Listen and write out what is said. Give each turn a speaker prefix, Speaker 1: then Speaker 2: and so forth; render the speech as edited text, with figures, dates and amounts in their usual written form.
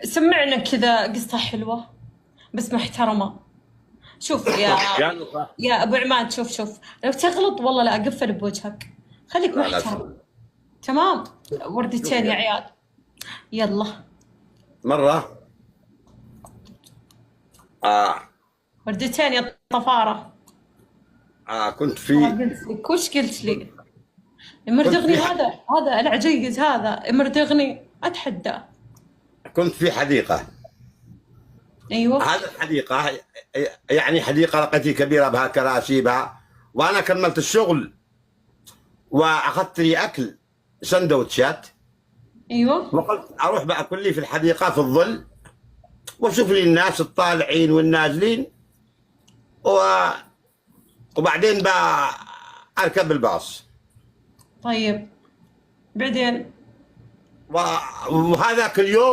Speaker 1: سمعنا كذا قصة حلوة بس محترمة. شوف يا أبو عماد، شوف لو تغلط والله لا أقفل بوجهك. خليك
Speaker 2: لا لا
Speaker 1: محترم. تمام.
Speaker 2: شوف
Speaker 1: وردتين يا عيال. يلا.
Speaker 2: مرة آه
Speaker 1: وردتين يا طفارة.
Speaker 2: كنت
Speaker 1: والله
Speaker 2: في
Speaker 1: قلت لك وش قلت لي؟
Speaker 2: كنت
Speaker 1: مردغني،
Speaker 2: في
Speaker 1: هذا العجيز، هذا مردغني أتحداه.
Speaker 2: كنت في حديقة.
Speaker 1: أيوه.
Speaker 2: هذه الحديقة يعني حديقة لقيتي كبيرة بها كراسي بها، وأنا كملت الشغل وأخذت لي أكل سندوتشات،
Speaker 1: أيوه.
Speaker 2: وقلت أروح بأكل لي في الحديقة في الظل وأشوف لي الناس الطالعين والنازلين و... وبعدين بقى أركب الباص.
Speaker 1: طيب بعدين.
Speaker 2: وهذاك اليوم